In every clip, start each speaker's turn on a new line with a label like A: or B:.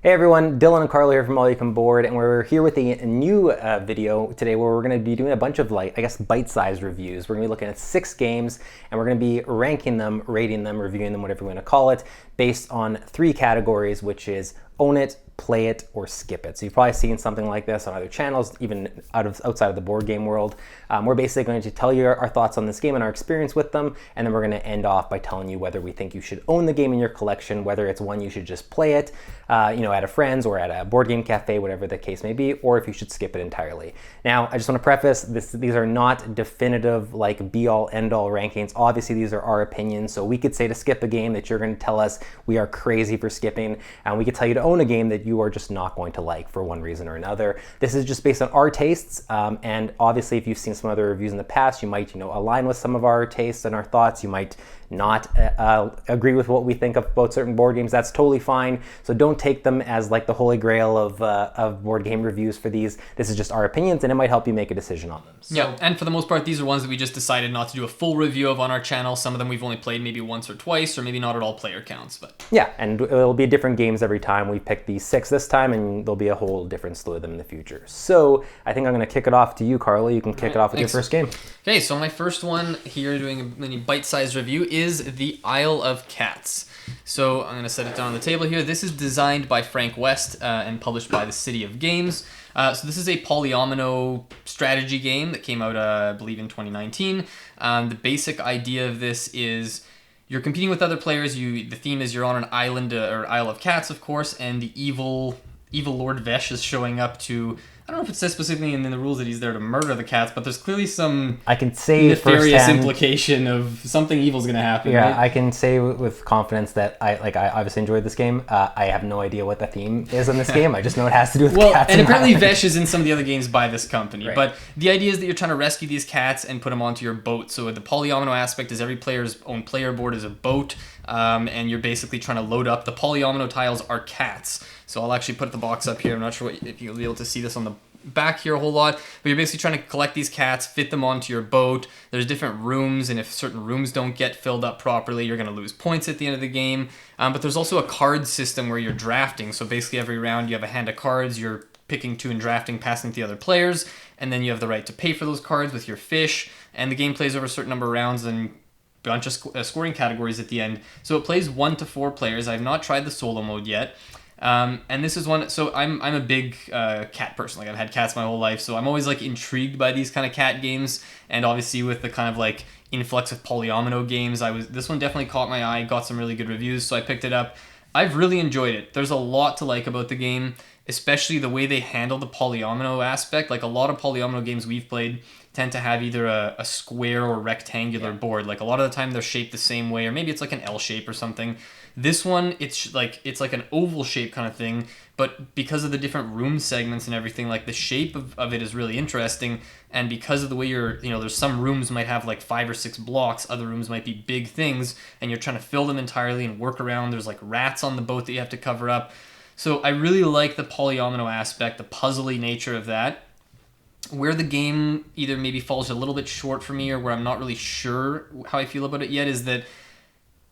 A: Hey everyone, Dylan and Carlo here from All You Can Board, and we're here with a new video today where we're going to be doing a bunch of bite-sized reviews. We're going to be looking at 6 games, and we're going to be ranking them, rating them, reviewing them, whatever you want to call it, based on 3 categories, which is own it, play it, or skip it. So you've probably seen something like this on other channels, even outside of the board game world. We're basically going to tell you our thoughts on this game and our experience with them, and then we're going to end off by telling you whether we think you should own the game in your collection, whether it's one you should just play it, at a friend's or at a board game cafe, whatever the case may be, or if you should skip it entirely. Now, I just want to preface these are not definitive, be-all, end-all rankings. Obviously, these are our opinions, so we could say to skip a game that you're going to tell us we are crazy for skipping, and we could tell you to own a game that you are just not going to like for one reason or another. This is just based on our tastes, and obviously if you've seen some other reviews in the past, you might align with some of our tastes and our thoughts. You might not agree with what we think about certain board games. That's totally fine. So don't take them as the holy grail of board game reviews for these. This is just our opinions, and it might help you make a decision on them.
B: So, yeah, and for the most part, these are ones that we just decided not to do a full review of on our channel. Some of them we've only played maybe once or twice, or maybe not at all player counts. But
A: yeah, and it'll be different games every time. We picked these 6 this time, and there'll be a whole different slew of them in the future. So I think I'm going to kick it off to you, Carlo. You can kick it off with your first game.
B: Okay, so my first one here, doing a mini bite-sized review, is the Isle of Cats. So I'm going to set it down on the table here. This is designed by Frank West and published by the City of Games. So this is a polyomino strategy game that came out, I believe, in 2019. The basic idea of this is you're competing with other players. The theme is you're on an island, or Isle of Cats, of course, and the evil Lord Vesh is showing up to... I don't know if it says specifically in the rules that he's there to murder the cats, but there's clearly some nefarious implication of something evil's going to happen.
A: Yeah,
B: right?
A: I can say with confidence that I obviously enjoyed this game. I have no idea what the theme is in this game. I just know it has to do with cats.
B: And apparently Vesh is in some of the other games by this company.
A: Right.
B: But the idea is that you're trying to rescue these cats and put them onto your boat. So the polyomino aspect is every player's own player board is a boat, and you're basically trying to load up. The polyomino tiles are cats. So I'll actually put the box up here. I'm not sure if you'll be able to see this on the back here a whole lot, but you're basically trying to collect these cats, fit them onto your boat. There's different rooms, and if certain rooms don't get filled up properly, you're going to lose points at the end of the game. But there's also a card system where you're drafting. So basically every round you have a hand of cards, you're picking 2 and drafting, passing to the other players, and then you have the right to pay for those cards with your fish, and the game plays over a certain number of rounds and a bunch of scoring categories at the end. So it plays 1 to 4 players. I've not tried the solo mode yet. And this is one, so I'm a big cat person. I've had cats my whole life, so I'm always intrigued by these kind of cat games. And obviously with the kind of influx of polyomino games, this one definitely caught my eye, got some really good reviews, so I picked it up. I've really enjoyed it. There's a lot to like about the game, especially the way they handle the polyomino aspect. A lot of polyomino games we've played tend to have either a square or rectangular board. A lot of the time they're shaped the same way, or maybe it's an L shape or something. This one, it's like an oval shape kind of thing, but because of the different room segments and everything, the shape of it is really interesting. And because of the way there's some rooms might have 5 or 6 blocks, other rooms might be big things, and you're trying to fill them entirely and work around. There's rats on the boat that you have to cover up. So I really like the polyomino aspect, the puzzly nature of that. Where the game either maybe falls a little bit short for me, or where I'm not really sure how I feel about it yet, is that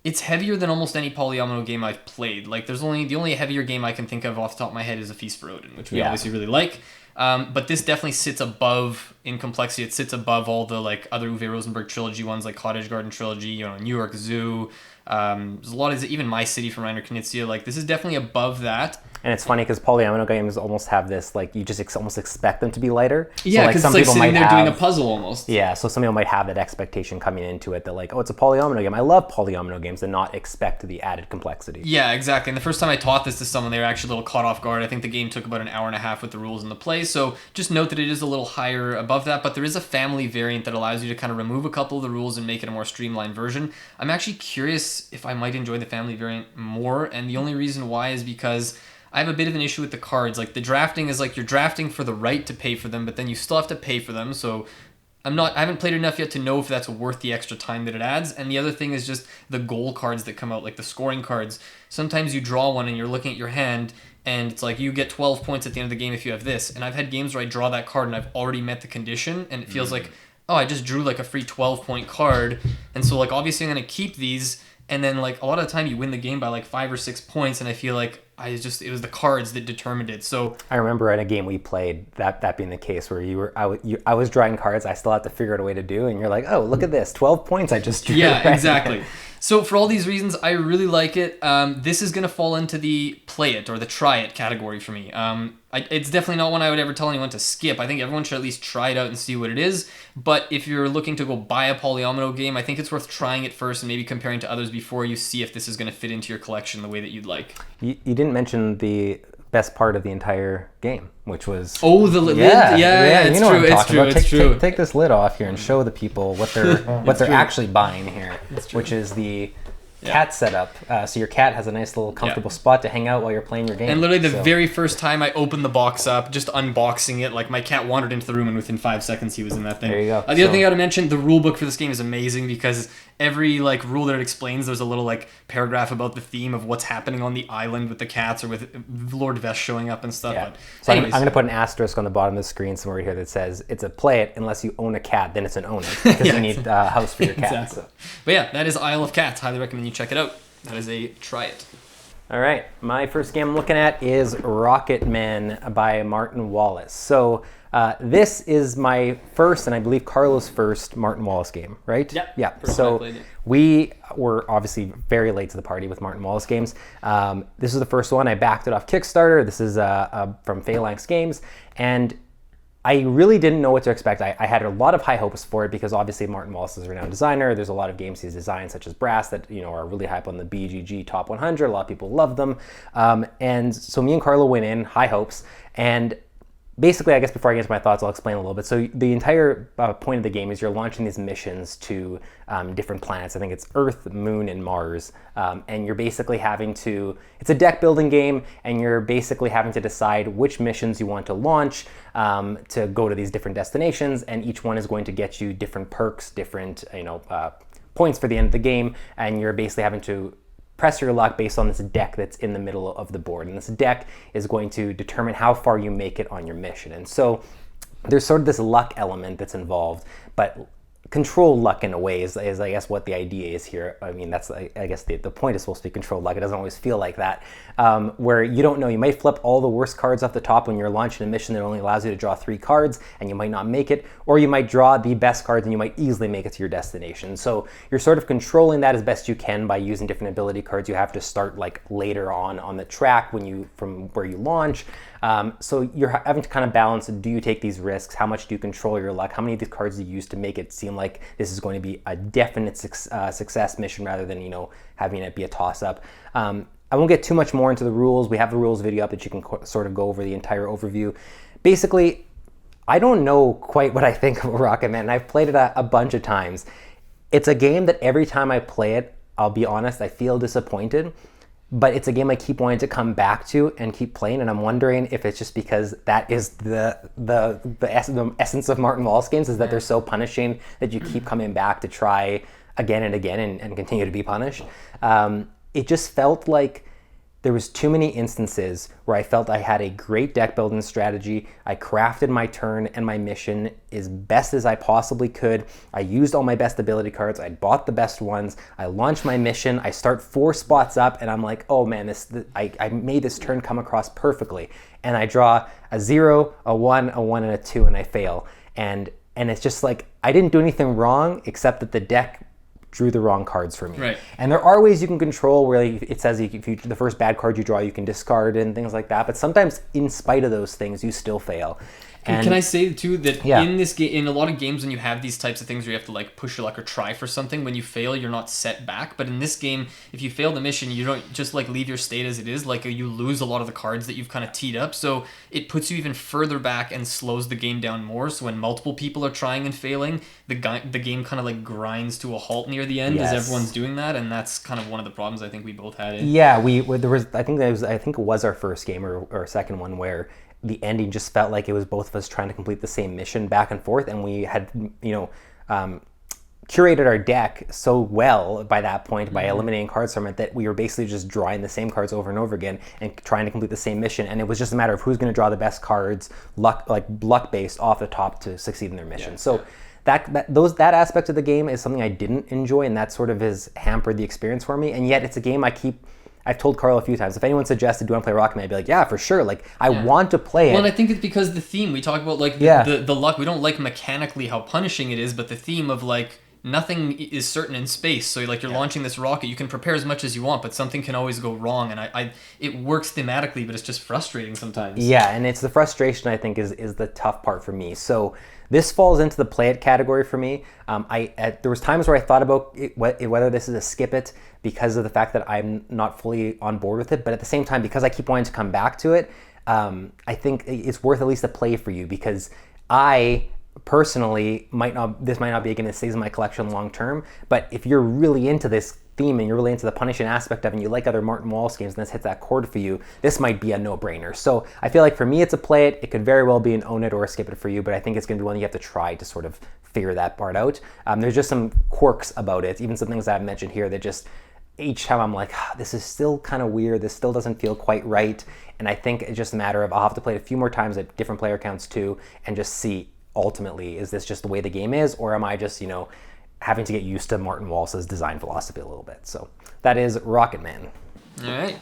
B: it's heavier than almost any polyomino game I've played. The only heavier game I can think of off the top of my head is A Feast for Odin, which we obviously really like. But this definitely sits above in complexity. It sits above all the other Uwe Rosenberg trilogy ones, like Cottage Garden trilogy, New York Zoo. There's a lot of even My City from Reiner Knizia. This is definitely above that.
A: And it's funny because polyomino games almost have this, you just almost expect them to be lighter.
B: Yeah, because
A: some
B: it's
A: people
B: sitting
A: might
B: there
A: have,
B: doing a puzzle almost.
A: Yeah, so some people might have that expectation coming into it that oh, it's a polyomino game. I love polyomino games and not expect the added complexity.
B: Yeah, exactly. And the first time I taught this to someone, they were actually a little caught off guard. I think the game took about an hour and a half with the rules and the play. So just note that it is a little higher above that, but there is a family variant that allows you to kind of remove a couple of the rules and make it a more streamlined version. I'm actually curious if I might enjoy the family variant more, and the only reason why is because I have a bit of an issue with the cards. The drafting is you're drafting for the right to pay for them, but then you still have to pay for them. So I haven't played enough yet to know if that's worth the extra time that it adds. And the other thing is just the goal cards that come out, the scoring cards. Sometimes you draw one and you're looking at your hand, and it's you get 12 points at the end of the game if you have this. And I've had games where I draw that card and I've already met the condition, and it feels oh, I just drew a free 12-point card. And so obviously I'm going to keep these. and then like a lot of the time you win the game by like 5 or 6 points, and I feel like it was the cards that determined it. So
A: I remember in a game we played that being the case where I was drawing cards I still have to figure out a way to do, and you're like, oh, look at this, 12 points I just drew.
B: Yeah, exactly. So for all these reasons, I really like it. This is going to fall into the play it or the try it category for me. It's definitely not one I would ever tell anyone to skip. I think everyone should at least try it out and see what it is. But if you're looking to go buy a polyomino game, I think it's worth trying it first and maybe comparing to others before you see if this is going to fit into your collection the way that you'd like.
A: You didn't mention the best part of the entire game, which was
B: the lid. Yeah, it's true. It's true.
A: Take this lid off here and show the people what they're actually buying here, which is the cat setup. So your cat has a nice little comfortable spot to hang out while you're playing your game.
B: And literally the very first time I opened the box up, just unboxing it, like my cat wandered into the room and within 5 seconds he was in that thing.
A: There you go.
B: The other thing I gotta mention, the rule book for this game is amazing because every like rule that it explains, there's a little like paragraph about the theme of what's happening on the island with the cats or with Lord Vest showing up and stuff.
A: Yeah.
B: But
A: so I'm going to put an asterisk on the bottom of the screen somewhere here that says it's a play it unless you own a cat, then it's an own it because you need a house for your cat.
B: Exactly. So. But yeah, that is Isle of Cats. Highly recommend you check it out. That is a try it.
A: All right, my first game I'm looking at is Rocketmen by Martin Wallace. So this is my first, and I believe Carlos' first Martin Wallace game, right?
B: Yep.
A: Yeah. So we were obviously very late to the party with Martin Wallace games. This is the first one. I backed it off Kickstarter. This is from Phalanx Games, and I really didn't know what to expect. I had a lot of high hopes for it because obviously Martin Wallace is a renowned designer. There's a lot of games he's designed, such as Brass, that are really hype on the BGG Top 100. A lot of people love them, and so me and Carlo went in high hopes. And basically, I guess before I get into my thoughts, I'll explain a little bit. So the entire point of the game is you're launching these missions to different planets. I think it's Earth, Moon, and Mars. And you're basically having to, it's a deck building game, and you're basically having to decide which missions you want to launch to go to these different destinations. And each one is going to get you different perks, different points for the end of the game. And you're basically having to press your luck based on this deck that's in the middle of the board. And this deck is going to determine how far you make it on your mission. And so there's sort of this luck element that's involved, but control luck in a way is I guess what the idea is here. I mean, that's I guess the point is supposed to be control luck. It doesn't always feel like that, where you don't know. You might flip all the worst cards off the top when you're launching a mission that only allows you to draw 3 cards, and you might not make it, or you might draw the best cards and you might easily make it to your destination. So you're sort of controlling that as best you can by using different ability cards. You have to start like later on the track from where you launch. So you're having to kind of balance, do you take these risks? How much do you control your luck? How many of these cards do you use to make it seem like this is going to be a definite success mission rather than, having it be a toss-up? I won't get too much more into the rules. We have the rules video up that you can sort of go over the entire overview. Basically, I don't know quite what I think of Rocketmen, and I've played it a bunch of times. It's a game that every time I play it, I'll be honest, I feel disappointed. But it's a game I keep wanting to come back to and keep playing, and I'm wondering if it's just because that is the essence of Martin Wallace games, is that they're so punishing that you keep coming back to try again and again and continue to be punished. It just felt like there was too many instances where I felt I had a great deck building strategy. I crafted my turn and my mission as best as I possibly could. I used all my best ability cards. I bought the best ones. I launched my mission. I start 4 spots up, and I'm like, oh man, I made this turn come across perfectly. And I draw a 0, a 1, a 1, and a 2, and I fail. And it's just like, I didn't do anything wrong except that the deck drew the wrong cards for me.
B: Right.
A: And there are ways you can control where it says if the first bad card you draw, you can discard it and things like that. But sometimes, in spite of those things, you still fail. And
B: can I say too that in this game, in a lot of games, when you have these types of things where you have to like push your luck or try for something, when you fail, you're not set back. But in this game, if you fail the mission, you don't just like leave your state as it is. Like you lose a lot of the cards that you've kind of teed up, so it puts you even further back and slows the game down more. So when multiple people are trying and failing, the game kind of like grinds to a halt near the end as everyone's doing that, and that's kind of one of the problems I think we both had.
A: Yeah, there was I think it was our first game or second one where the ending just felt like it was both of us trying to complete the same mission back and forth, and we had curated our deck so well by that point by eliminating cards from it that we were basically just drawing the same cards over and over again and trying to complete the same mission, and it was just a matter of who's going to draw the best cards luck based off the top to succeed in their mission. So that aspect of the game is something I didn't enjoy, and that sort of has hampered the experience for me. And yet it's a game I've told Carl a few times, if anyone suggested, do you want to play Rocketmen? I'd be like, yeah, for sure. Like, I want to play it.
B: Well, and I think it's because the theme, we talk about, like, the luck. We don't like mechanically how punishing it is, but the theme of, like, nothing is certain in space. So, like, you're launching this rocket, you can prepare as much as you want, but something can always go wrong. And it works thematically, but it's just frustrating sometimes.
A: Yeah, and it's the frustration, I think, is the tough part for me. So this falls into the play it category for me. There was times where I thought about whether this is a skip it because of the fact that I'm not fully on board with it, but at the same time, because I keep wanting to come back to it, I think it's worth at least a play for you, because I personally this might not be a game that stays in my collection long term, but if you're really into this theme and you're really into the punishing aspect of it and you like other Martin Wallace games and this hits that chord for you, this might be a no-brainer. So I feel like for me it's a play it. It could very well be an own it or a skip it for you, but I think it's going to be one you have to try to sort of figure that part out. There's just some quirks about it, even some things I've mentioned here that just each time I'm like, this is still kind of weird, this still doesn't feel quite right. And I think it's just a matter of I'll have to play it a few more times at different player counts too and just see ultimately, is this just the way the game is, or am I just, having to get used to Martin Wallace's design philosophy a little bit? So that is Rocketmen.
B: All right.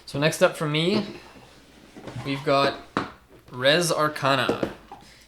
B: So next up for me, we've got Res Arcana.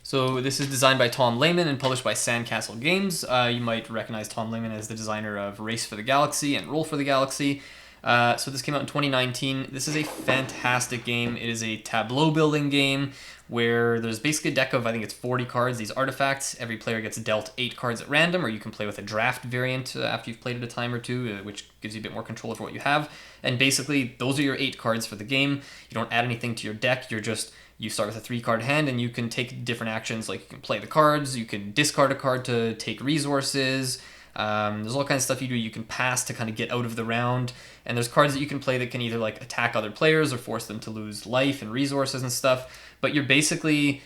B: So this is designed by Tom Lehman and published by Sandcastle Games. You might recognize Tom Lehman as the designer of Race for the Galaxy and Roll for the Galaxy. So this came out in 2019. This is a fantastic game. It is a tableau building game where there's basically a deck of, I think it's 40 cards, these artifacts. Every player gets dealt 8 cards at random, or you can play with a draft variant after you've played it a time or two, which gives you a bit more control over what you have. And basically, those are your 8 cards for the game. You don't add anything to your deck. You start with a 3-card hand, and you can take different actions, like you can play the cards, you can discard a card to take resources. There's all kinds of stuff you do. You can pass to kind of get out of the round, and there's cards that you can play that can either like attack other players or force them to lose life and resources and stuff. But you're getting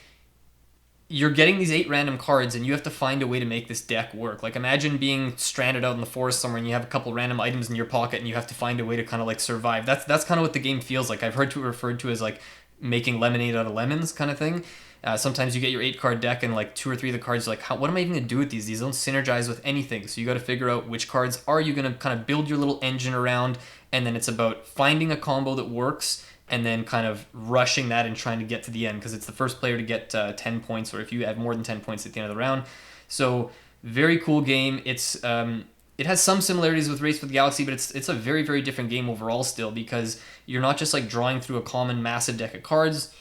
B: these 8 random cards, and you have to find a way to make this deck work. Like, imagine being stranded out in the forest somewhere and you have a couple random items in your pocket and you have to find a way to kind of like survive. That's kind of what the game feels like. I've heard it referred to as like making lemonade out of lemons kind of thing. Sometimes you get your 8-card deck and like 2 or 3 of the cards are like, what am I even going to do with these? These don't synergize with anything. So you got to figure out which cards are you going to kind of build your little engine around, and then it's about finding a combo that works and then kind of rushing that and trying to get to the end, because it's the first player to get 10 points, or if you have more than 10 points at the end of the round. So very cool game. It has some similarities with Race for the Galaxy, but it's a very, very different game overall still, because you're not just like drawing through a common massive deck of cards.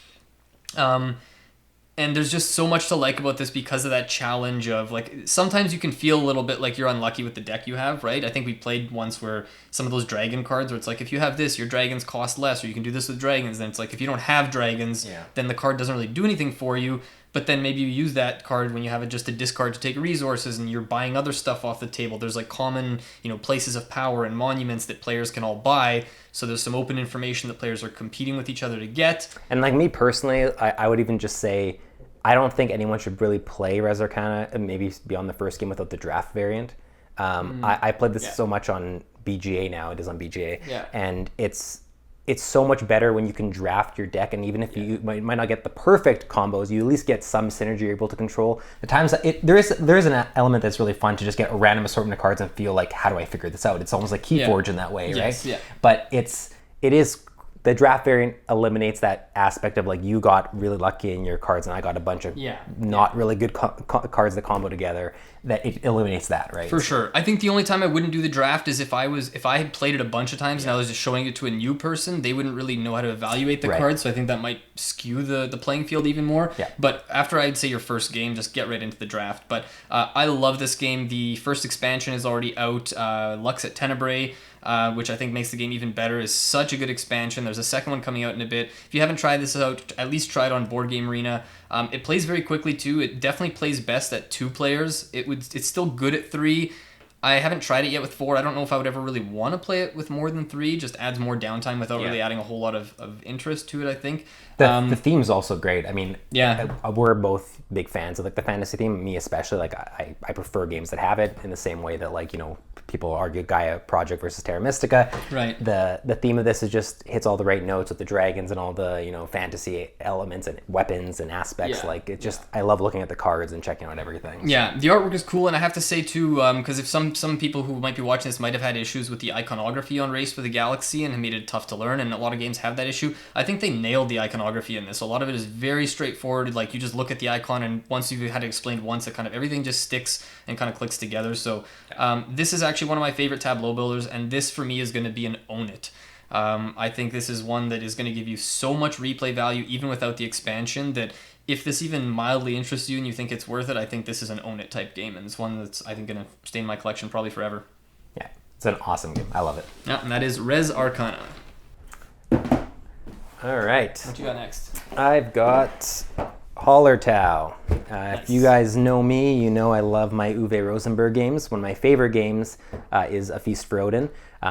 B: And there's just so much to like about this because of that challenge of, like, sometimes you can feel a little bit like you're unlucky with the deck you have, right? I think we played once where some of those dragon cards where it's like, if you have this, your dragons cost less, or you can do this with dragons. Then it's like, if you don't have dragons, then the card doesn't really do anything for you. But then maybe you use that card when you have it just a discard to take resources and you're buying other stuff off the table. There's like common, places of power and monuments that players can all buy. So there's some open information that players are competing with each other to get.
A: And like me personally, I would even just say, I don't think anyone should really play Res Arcana, maybe beyond the first game, without the draft variant. I played this so much on BGA now. It is on BGA. Yeah. And it's so much better when you can draft your deck, and even if you might not get the perfect combos, you at least get some synergy you're able to control. The times that there is an element that's really fun to just get a random assortment of cards and feel like, how do I figure this out? It's almost like Keyforge in that way, right? Yeah. But the draft variant eliminates that aspect of like, you got really lucky in your cards and I got a bunch of not really good cards that combo together. That it eliminates that, right?
B: For sure. I think the only time I wouldn't do the draft is if I had played it a bunch of times and I was just showing it to a new person, they wouldn't really know how to evaluate the cards. So I think that might skew the playing field even more. Yeah. But after I'd say your first game, just get right into the draft. But I love this game. The first expansion is already out. Lux at Tenebrae. Which I think makes the game even better, is such a good expansion. There's a second one coming out in a bit. If you haven't tried this out, at least try it on Board Game Arena. It plays very quickly too. It definitely plays best at 2 players. It's still good at 3. I haven't tried it yet with 4. I don't know if I would ever really want to play it with more than 3. Just adds more downtime without really adding a whole lot of interest to it, I think.
A: The theme's also great. I mean, we're both big fans of like the fantasy theme. Me especially. Like I prefer games that have it in the same way that, like, people argue Gaia Project versus Terra Mystica.
B: Right.
A: The theme of this is just hits all the right notes with the dragons and all the fantasy elements and weapons and aspects.
B: Yeah.
A: Like it just, I love looking at the cards and checking out everything.
B: Yeah, the artwork is cool, and I have to say too, because if some people who might be watching this might have had issues with the iconography on Race for the Galaxy and have made it tough to learn, and a lot of games have that issue. I think they nailed the iconography in this. A lot of it is very straightforward. Like you just look at the icon, and once you've had it explained once, it kind of everything just sticks and kind of clicks together. So this is actually one of my favorite tableau builders, and this for me is going to be an own it. I think this is one that is going to give you so much replay value even without the expansion that if this even mildly interests you and you think it's worth it, I think this is an own it type game, and it's one that's I think going to stay in my collection probably forever.
A: Yeah, it's an awesome game. I love it.
B: Yeah, and that is Res Arcana.
A: All right.
B: What you got next?
A: I've got Hallertau.
B: Nice.
A: If you guys know me, you know I love my Uwe Rosenberg games. One of my favorite games is A Feast for Odin,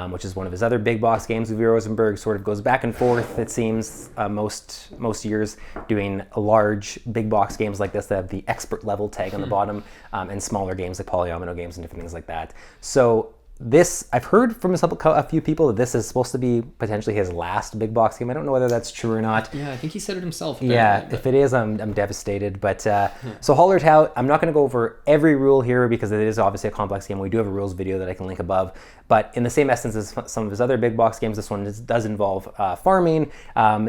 A: which is one of his other big box games. Uwe Rosenberg sort of goes back and forth, it seems, most years doing large big box games like this that have the expert level tag on the bottom, and smaller games like polyomino games and different things like that. So this, I've heard from a few people that this is supposed to be potentially his last big box game. I don't know whether that's true or not.
B: Yeah, I think he said it himself.
A: Yeah, if it is, I'm devastated. But so Hallertau, I'm not going to go over every rule here because it is obviously a complex game. We do have a rules video that I can link above. But in the same essence as some of his other big box games, this one does involve farming.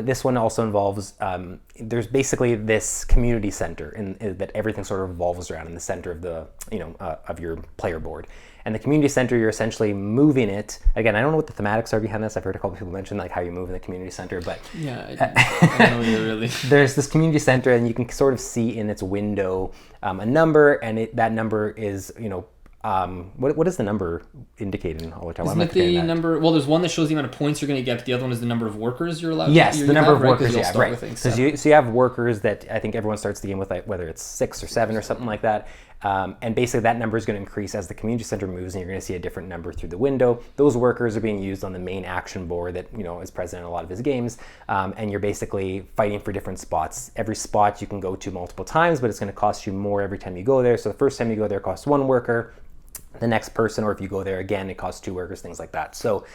A: This one also involves, there's basically this community center that everything sort of revolves around in the center of the, of your player board. And the community center, you're essentially moving it. Again, I don't know what the thematics are behind this. I've heard a couple people mention like how you move in the community center, but
B: yeah, I don't know either really.
A: There's this community center, and you can sort of see in its window a number, and that number is, what is the number indicated in Hallertau?
B: Isn't it the number? Well, there's one that shows the amount of points you're going to get, but the other one is the number of workers you're allowed.
A: Yes,
B: to,
A: the number of
B: right?
A: workers. Yeah, right.
B: So
A: you have workers that I think everyone starts the game with, like whether it's 6 or 7 or something like that. And basically that number is going to increase as the community center moves, and you're going to see a different number through the window. Those workers are being used on the main action board that is present in a lot of his games, and you're basically fighting for different spots. Every spot you can go to multiple times, but it's going to cost you more every time you go there. So the first time you go there costs 1 worker. The next person, or if you go there again, it costs 2 workers, things like that. So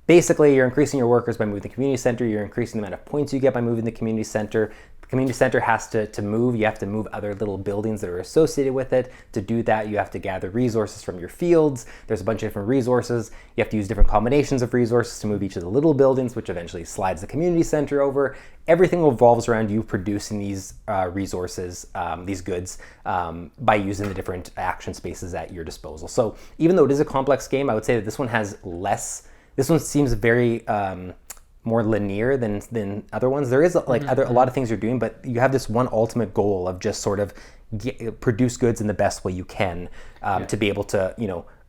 A: basically, you're increasing your workers by moving the community center. You're increasing the amount of points you get by moving the community center. The community center has to move. You have to move other little buildings that are associated with it. To do that, you have to gather resources from your fields. There's a bunch of different resources. You have to use different combinations of resources to move each of the little buildings, which eventually slides the community center over. Everything revolves around you producing these resources, these goods, by using the different action spaces at your disposal. So even though it is a complex game, I would say that this one has less. This one seems very more linear than other ones. There is a lot of things you're doing, but you have this one ultimate goal of just sort of produce goods in the best way you can to be able to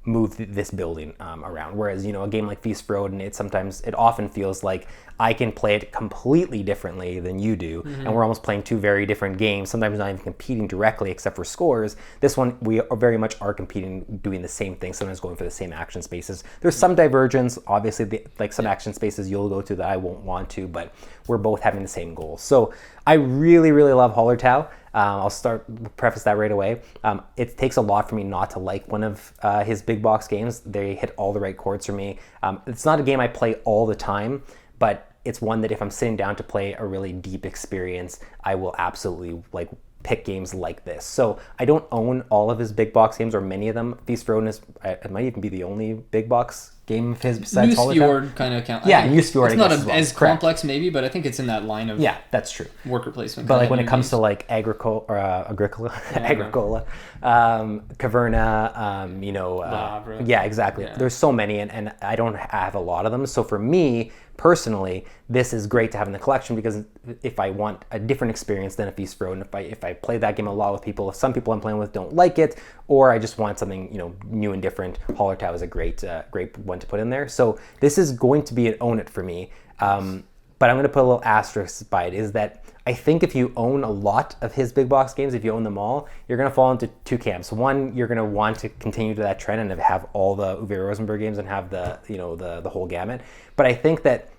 A: move this building around. Whereas a game like Feast for Odin, it often feels like I can play it completely differently than you do, and we're almost playing 2 very different games, sometimes not even competing directly except for scores. This one, we very much are competing, doing the same thing, sometimes going for the same action spaces. There's some divergence, obviously, like some action spaces you'll go to that I won't want to, but we're both having the same goal. So I really, really love Hallertau. I'll preface that right away. It takes a lot for me not to like one of his big box games. They hit all the right chords for me. It's not a game I play all the time, but it's one that if I'm sitting down to play a really deep experience, I will absolutely pick games like this. So I don't own all of his big box games, or many of them. Feast for Odin it might even be the only big box game of his besides Hallertau.
B: Fjord kind of count.
A: Yeah, New Fjord.
B: It's not as complex maybe, but I think it's in that line of
A: that's true.
B: Worker placement.
A: But when it comes to Agricola, Caverna, yeah, exactly. Yeah. There's so many, and I don't have a lot of them. So for me personally, this is great to have in the collection, because if I want a different experience than a Feast for Odin, if I play that game a lot with people, if some people I'm playing with don't like it, or I just want something new and different, Hallertau is a great one to put in there. So this is going to be an own it for me. But I'm going to put a little asterisk by it, is that I think if you own a lot of his big box games, if you own them all, you're going to fall into 2 camps. One, you're going to want to continue to that trend and have all the Uwe Rosenberg games and have the whole gamut. But I think that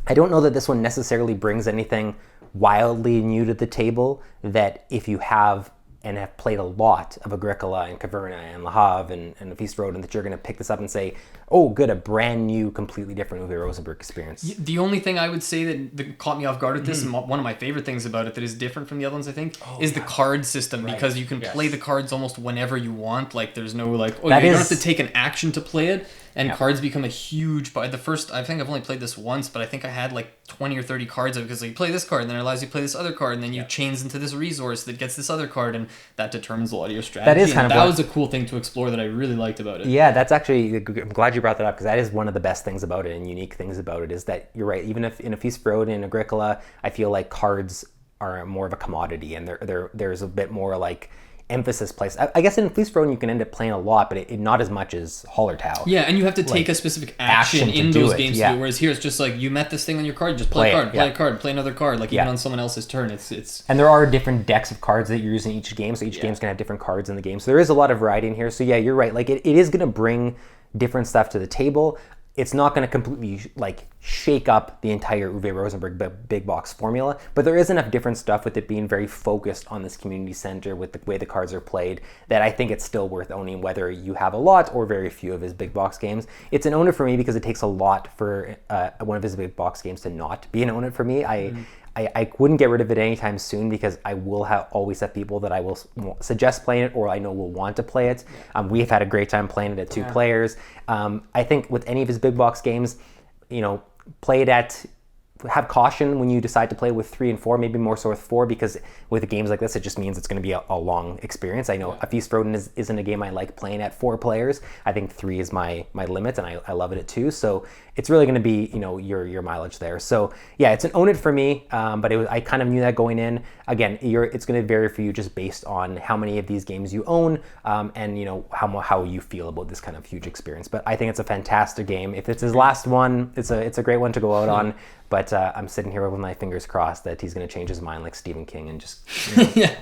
A: I don't know that this one necessarily brings anything wildly new to the table, that if you have and have played a lot of Agricola and Caverna and Le Havre and the Feast Road, and that you're going to pick this up and say, oh, good, a brand new, completely different Uwe Rosenberg experience.
B: The only thing I would say that caught me off guard with this, and one of my favorite things about it that is different from the other ones, I think, is the card system, because you can play the cards almost whenever you want. Like, there's no, like, you don't have to take an action to play it, and cards become a huge part. The first, I think I've only played this once, but I think I had like 20 or 30 cards of it, because like, you play this card, and then it allows you to play this other card, and then you chains into this resource that gets this other card, and that determines a lot of your strategy.
A: That is kind of
B: that was a cool thing to explore that I really liked about it.
A: Yeah, that's actually, I'm glad you brought that up, because that is one of the best things about it and unique things about it, is that you're right. Even if in a Feast Road and Agricola, I feel like cards are more of a commodity, and there's a bit more like emphasis placed. I guess in Feast Road you can end up playing a lot, but it not as much as Hallertau.
B: Yeah, and you have to take a specific action in those games to do it. Whereas here it's just like, you met this thing on your card, just play a card, play a card, play another card, like even on someone else's turn. It's
A: And there are different decks of cards that you're using in each game, so each game's gonna have different cards in the game. So there is a lot of variety in here. So yeah, you're right. Like it is gonna bring different stuff to the table. It's not going to completely like shake up the entire Uwe Rosenberg big box formula, but there is enough different stuff with it being very focused on this community center with the way the cards are played that I think it's still worth owning, whether you have a lot or very few of his big box games. It's an own it for me because it takes a lot for one of his big box games to not be an own it for me. I wouldn't get rid of it anytime soon, because I will always have people that I will suggest playing it, or I know will want to play it. We've had a great time playing it at 2 players. I think with any of his big box games, play it at, have caution when you decide to play with 3 and 4, maybe more so with 4, because with games like this, it just means it's going to be a long experience. I know a Feast Road isn't a game I like playing at 4 players. I think 3 is my limit, and I love it at 2. So it's really going to be your mileage there. So yeah, it's an own it for me, but I kind of knew that going in. Again, it's going to vary for you just based on how many of these games you own, and how you feel about this kind of huge experience. But I think it's a fantastic game. If it's his last one, it's a great one to go out on. But I'm sitting here with my fingers crossed that he's going to change his mind like Stephen King and just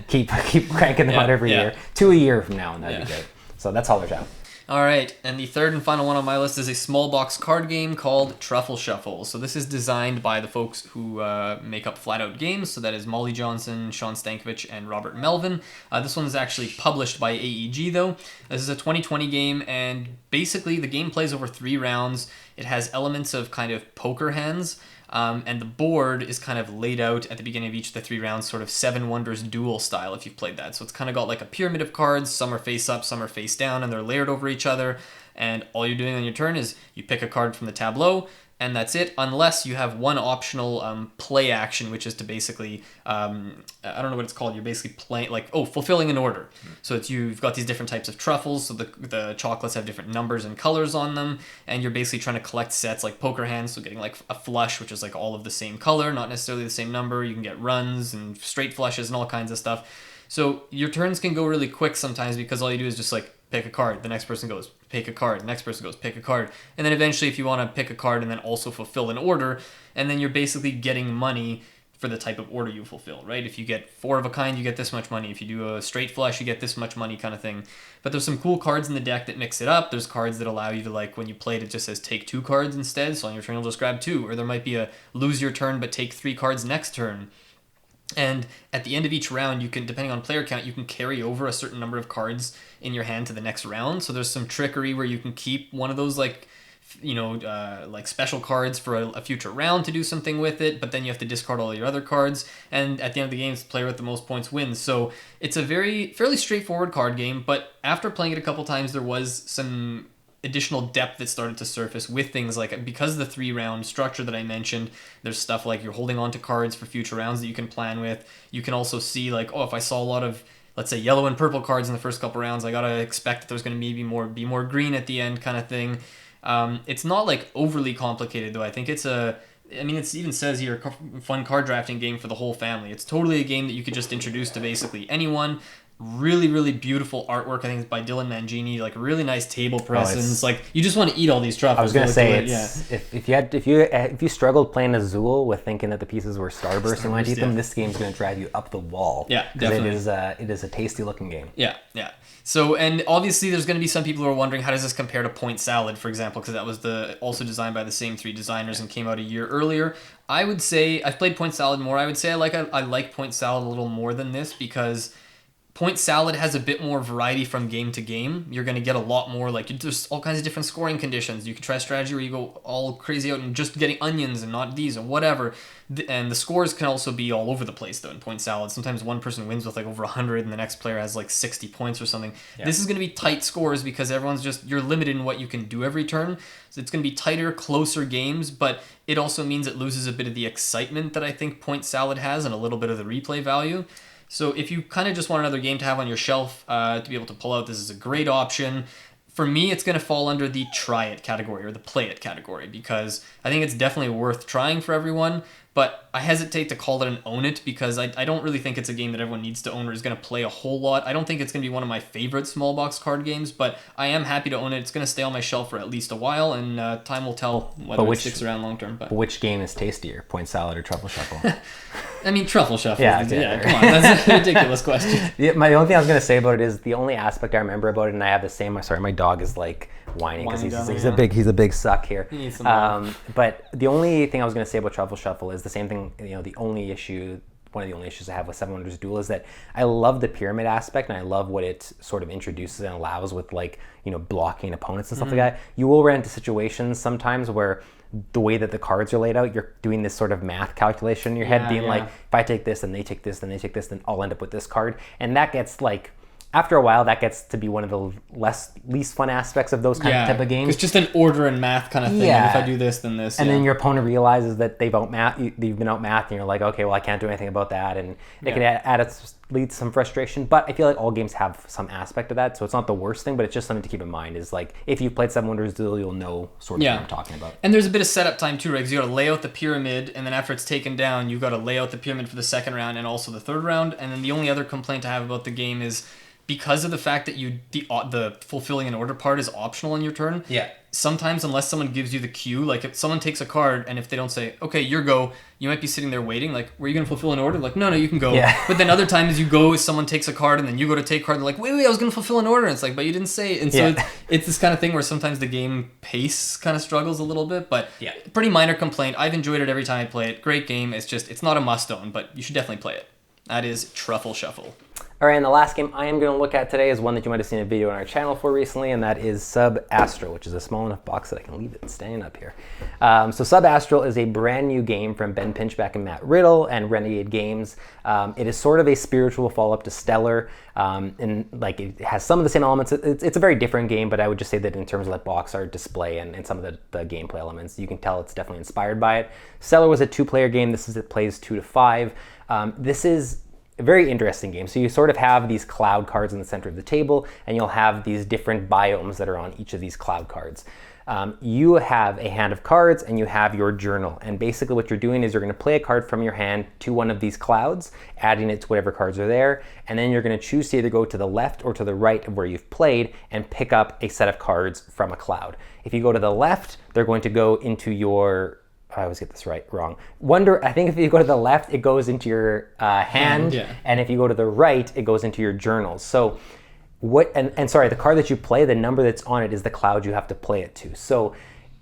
A: keep cranking them out every year. 2 a year from now, and that'd be great. So that's Hallertau.
B: All right, and the third and final one on my list is a small box card game called Truffle Shuffle. So this is designed by the folks who make up Flat Out Games. So that is Molly Johnson, Sean Stankovic, and Robert Melvin. This one is actually published by AEG, though. This is a 2020 game, and basically the game plays over 3 rounds. It has elements of kind of poker hands. And the board is kind of laid out at the beginning of each of the 3 rounds, sort of Seven Wonders duel style, if you've played that. So it's kind of got like a pyramid of cards. Some are face up, some are face down, and they're layered over each other. And all you're doing on your turn is you pick a card from the tableau, and that's it, unless you have one optional play action, which is to basically, I don't know what it's called, you're basically playing, like, fulfilling an order. So you've got these different types of truffles, so the chocolates have different numbers and colors on them, and you're basically trying to collect sets like poker hands, so getting like a flush, which is like all of the same color, not necessarily the same number. You can get runs and straight flushes and all kinds of stuff. So your turns can go really quick sometimes, because all you do is just like pick a card, the next person goes, pick a card, the next person goes, pick a card, and then eventually if you want to pick a card and then also fulfill an order, and then you're basically getting money for the type of order you fulfill, right? If you get 4 of a kind, you get this much money. If you do a straight flush, you get this much money, kind of thing. But there's some cool cards in the deck that mix it up. There's cards that allow you to, like, when you play it just says take 2 cards instead, so on your turn you'll just grab 2, or there might be a lose your turn but take 3 cards next turn. And at the end of each round, you can, depending on player count, you can carry over a certain number of cards in your hand to the next round. So there's some trickery where you can keep one of those, like, like special cards for a future round to do something with it, but then you have to discard all your other cards, and at the end of the game, the player with the most points wins. So it's a fairly straightforward card game, but after playing it a couple times, there was some additional depth that started to surface with things like, because of the 3-round structure that I mentioned, there's stuff like you're holding on to cards for future rounds that you can plan with. You can also see like, if I saw a lot of, let's say, yellow and purple cards in the first couple rounds, I gotta expect that there's going to maybe be more green at the end, kind of thing. It's not like overly complicated, though. I think it even says here, fun card drafting game for the whole family. It's totally a game that you could just introduce to basically anyone. Really, really beautiful artwork. I think it's by Dylan Mangini. Like, really nice table presence. Like, you just want to eat all these truffles.
A: I was gonna say, if you struggled playing Azul with thinking that the pieces were starburst and wanted to eat them, this game's gonna drive you up the wall.
B: Yeah, definitely.
A: It is a tasty looking game.
B: Yeah. So, and obviously there's going to be some people who are wondering, how does this compare to Point Salad, for example, because that was also designed by the same 3 designers and came out a year earlier. I would say, I've played Point Salad more. I would say I like Point Salad a little more than this, because Point Salad has a bit more variety from game to game. You're going to get a lot more, like, there's all kinds of different scoring conditions. You can try a strategy where you go all crazy out and just getting onions and not these or whatever. And the scores can also be all over the place, though, in Point Salad. Sometimes one person wins with, like, over 100 and the next player has, like, 60 points or something. Yeah. This is going to be tight scores because you're limited in what you can do every turn. So it's going to be tighter, closer games, but it also means it loses a bit of the excitement that I think Point Salad has and a little bit of the replay value. So if you kind of just want another game to have on your shelf to be able to pull out, this is a great option. For me, it's going to fall under the try it category or the play it category because I think it's definitely worth trying for everyone. But I hesitate to call it an own it because I don't really think it's a game that everyone needs to own or is going to play a whole lot. I don't think it's going to be one of my favorite small box card games, but I am happy to own it. It's going to stay on my shelf for at least a while, and time will tell whether it sticks around long term. But
A: which game is tastier, Point Salad or Truffle Shuffle?
B: I mean, Truffle Shuffle.
A: Yeah,
B: come on, that's a ridiculous question.
A: The only thing I was going to say about it is the only aspect I remember about it, and I have the same. Sorry, my dog is like whining because he's a big suck here.
B: He needs some love.
A: But the only thing I was going to say about Truffle Shuffle is the same thing. One of the only issues I have with Seven Wonders Duel is that I love the pyramid aspect and I love what it sort of introduces and allows with, like, blocking opponents and stuff like that. You will run into situations sometimes where the way that the cards are laid out, you're doing this sort of math calculation in your head, being like, if I take this and they take this and they take this, then I'll end up with this card. And that gets, like, after a while, that gets to be one of the least fun aspects of those kind of type of games.
B: It's just an order and math kind of thing.
A: Yeah.
B: If I do this, then this.
A: And then your opponent realizes that you've been outmathed, and you're like, okay, well, I can't do anything about that. And it can lead to some frustration. But I feel like all games have some aspect of that, so it's not the worst thing, but it's just something to keep in mind is, like, if you've played Seven Wonders Duel, you'll know sort of what I'm talking about.
B: And there's a bit of setup time too, right? Because you got to lay out the pyramid, and then after it's taken down, you got to lay out the pyramid for the second round and also the third round. And then the only other complaint I have about the game is, because of the fact that the fulfilling an order part is optional in your turn.
A: Yeah.
B: Sometimes, unless someone gives you the cue, like if someone takes a card and if they don't say, okay, your go, you might be sitting there waiting, like, were you going to fulfill an order? Like, no, you can go.
A: Yeah.
B: But then other times you go, someone takes a card and then you go to take a card, they're like, wait, I was going to fulfill an order. And it's like, but you didn't say it. And so it's this kind of thing where sometimes the game pace kind of struggles a little bit, but pretty minor complaint. I've enjoyed it every time I play it. Great game. It's not a must own, but you should definitely play it. That is Truffle Shuffle.
A: All right, and the last game I am going to look at today is one that you might have seen a video on our channel for recently, and that is Subastral, which is a small enough box that I can leave it standing up here. So Subastral is a brand new game from Ben Pinchback and Matt Riddle and Renegade Games. It is sort of a spiritual follow-up to Stellar, and like it has some of the same elements. It's a very different game, but I would just say that in terms of like box art, display, and some of the gameplay elements, you can tell it's definitely inspired by it. Stellar was a 2-player game. It plays 2 to 5. This is a very interesting game. So you sort of have these cloud cards in the center of the table, and you'll have these different biomes that are on each of these cloud cards. You have a hand of cards and you have your journal. And basically what you're doing is you're going to play a card from your hand to one of these clouds, adding it to whatever cards are there. And then you're going to choose to either go to the left or to the right of where you've played and pick up a set of cards from a cloud. If you go to the left, they're going to go into your... I always get this wrong. I think if you go to the left, it goes into your hand, and if you go to the right, it goes into your journals. So the card that you play, the number that's on it is the cloud you have to play it to. So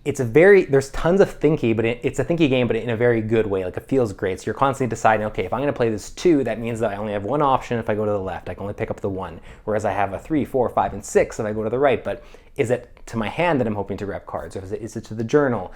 A: there's tons of thinky, but it's a thinky game, but in a very good way. Like, it feels great. So you're constantly deciding, okay, if I'm going to play this 2, that means that I only have one option. If I go to the left, I can only pick up the 1, whereas I have a 3, 4, 5, and 6 if I go to the right. But is it to my hand that I'm hoping to grab cards, or is it to the journal?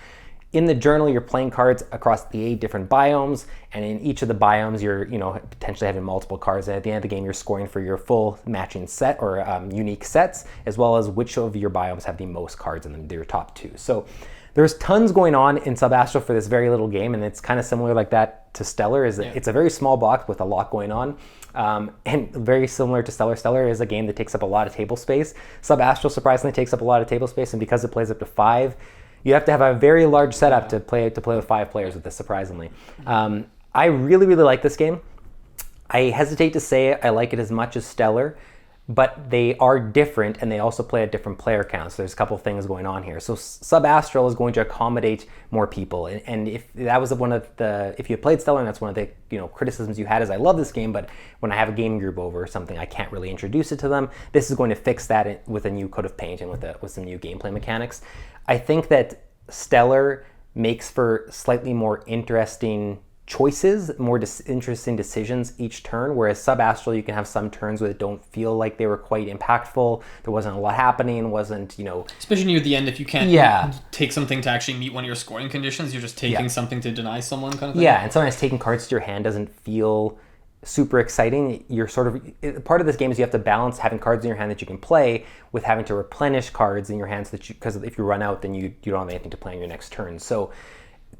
A: In the journal, you're playing cards across the 8 different biomes, and in each of the biomes, you're potentially having multiple cards. And at the end of the game, you're scoring for your full matching set or unique sets, as well as which of your biomes have the most cards in them, your top 2. So there's tons going on in Subastral for this very little game, and it's kind of similar like that to Stellar. It's a very small box with a lot going on. And very similar to Stellar. Stellar is a game that takes up a lot of table space. Subastral surprisingly takes up a lot of table space, and because it plays up to 5, you have to have a very large setup to play with 5 players with this, surprisingly. I really, really like this game. I hesitate to say I like it as much as Stellar, but they are different, and they also play at different player counts. So there's a couple things going on here. So Subastral is going to accommodate more people, and if that was if you played Stellar, and that's one of the criticisms you had is I love this game, but when I have a gaming group over or something, I can't really introduce it to them. This is going to fix that with a new coat of paint and with some new gameplay mechanics. I think that Stellar makes for slightly more interesting choices, more interesting decisions each turn, whereas Subastral, you can have some turns where it don't feel like they were quite impactful. There wasn't a lot happening, wasn't,
B: Especially near the end, if you can't take something to actually meet one of your scoring conditions, you're just taking something to deny someone kind of thing.
A: Yeah, and sometimes taking cards to your hand doesn't feel super exciting. You're part of this game is you have to balance having cards in your hand that you can play with having to replenish cards in your hands because if you run out, then you don't have anything to play on your next turn. So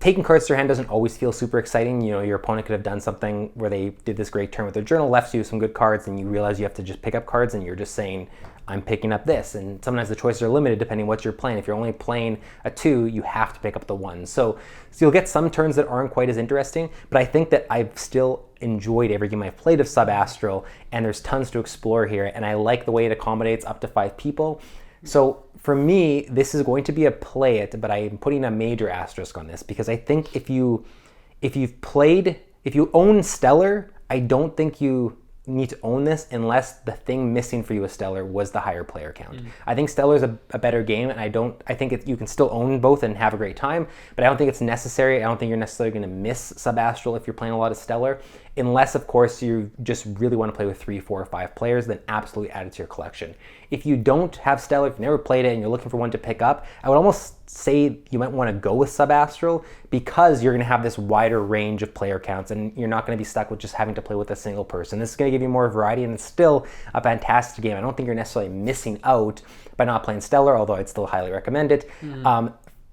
A: taking cards to your hand doesn't always feel super exciting. Your opponent could have done something where they did this great turn with their journal, left you some good cards, and you realize you have to just pick up cards, and you're just saying, I'm picking up this. And sometimes the choices are limited depending what you're playing. If you're only playing a 2, you have to pick up the 1. So you'll get some turns that aren't quite as interesting, but I think that I've still enjoyed every game I've played of Subastral, and there's tons to explore here, and I like the way it accommodates up to 5 people. So for me, this is going to be a play it, but I'm putting a major asterisk on this because I think if you own Stellar, I don't think you need to own this unless the thing missing for you with Stellar was the higher player count. I think Stellar is a better game, and I think you can still own both and have a great time, but I don't think it's necessary. I don't think you're necessarily going to miss Subastral if you're playing a lot of Stellar, unless of course you just really want to play with 3, 4, or 5 players, then absolutely add it to your collection. If you don't have Stellar, if you've never played it and you're looking for one to pick up, I would almost say you might want to go with Subastral because you're going to have this wider range of player counts and you're not going to be stuck with just having to play with a single person. This is going to give you more variety, and it's still a fantastic game. I don't think you're necessarily missing out by not playing Stellar, although I'd still highly recommend it.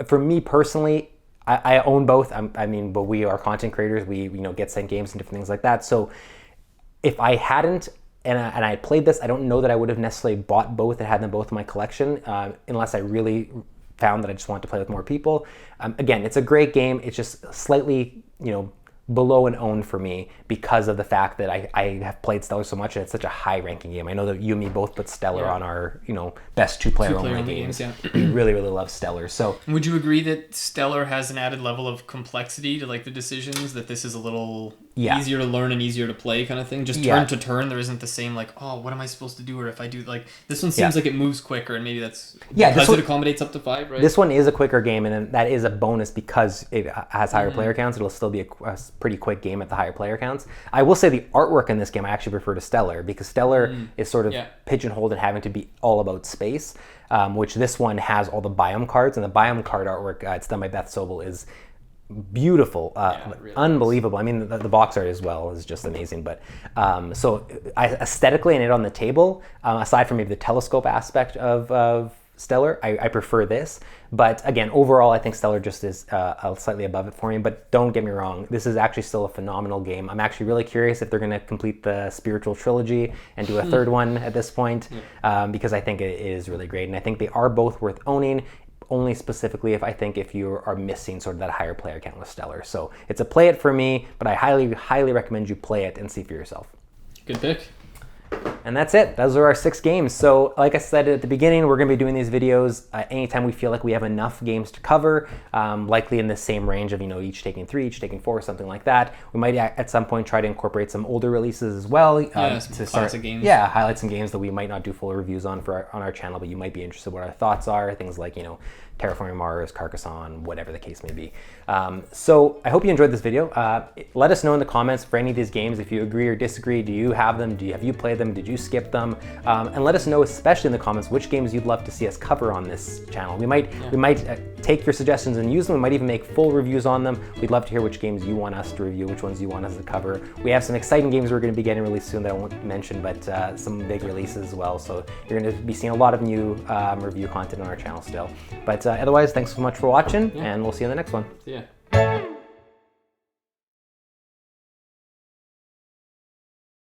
A: For me personally, I own both. But we are content creators. We get sent games and different things like that. So if I hadn't and I played this, I don't know that I would have necessarily bought both and had them both in my collection unless I really found that I just wanted to play with more people. Again, it's a great game. It's just slightly, below an own for me because of the fact that I have played Stellar so much and it's such a high ranking game. I know that you and me both put Stellar on our, best two-player only games. We really, really love Stellar. So
B: would you agree that Stellar has an added level of complexity to like the decisions, that this is a little easier to learn and easier to play kind of thing? Just turn to turn, there isn't the same like, oh, what am I supposed to do? Or if I do like this one seems like it moves quicker, and maybe that's because it accommodates up to 5, right?
A: This one is a quicker game, and that is a bonus because it has higher player counts. It'll still be a pretty quick game at the higher player counts. I will say the artwork in this game I actually prefer to Stellar because Stellar is sort of pigeonholed and having to be all about space, which this one has all the biome cards, and the biome card artwork, it's done by Beth Sobel, is beautiful, really unbelievable. Nice. I mean, the box art as well is just amazing. But so aesthetically and it on the table, aside from maybe the telescope aspect of Stellar, I prefer this. But again, overall, I think Stellar just is slightly above it for me. But don't get me wrong, this is actually still a phenomenal game. I'm actually really curious if they're going to complete the spiritual trilogy and do a third one at this point, because I think it is really great. And I think they are both worth owning, only specifically if you are missing sort of that higher player count with Stellar. So it's a play it for me, but I highly, highly recommend you play it and see for yourself.
B: Good pick.
A: And that's it. Those are our 6 games. So like I said at the beginning, we're going to be doing these videos anytime we feel like we have enough games to cover, likely in the same range of, each taking 3, each taking 4, something like that. We might at some point try to incorporate some older releases as well.
B: Some classic games.
A: Yeah, highlight some games that we might not do full reviews on on our channel, but you might be interested in what our thoughts are. Things like, Terraforming Mars, Carcassonne, whatever the case may be. So I hope you enjoyed this video. Let us know in the comments for any of these games if you agree or disagree. Do you have them? Have you played them? Did you skip them? And let us know, especially in the comments, which games you'd love to see us cover on this channel. We might take your suggestions and use them. We might even make full reviews on them. We'd love to hear which games you want us to review, which ones you want us to cover. We have some exciting games we're going to be getting released soon that I won't mention, but some big releases as well. So you're going to be seeing a lot of new review content on our channel still. But otherwise, thanks so much for watching, and we'll see you in the next one.
B: Yeah.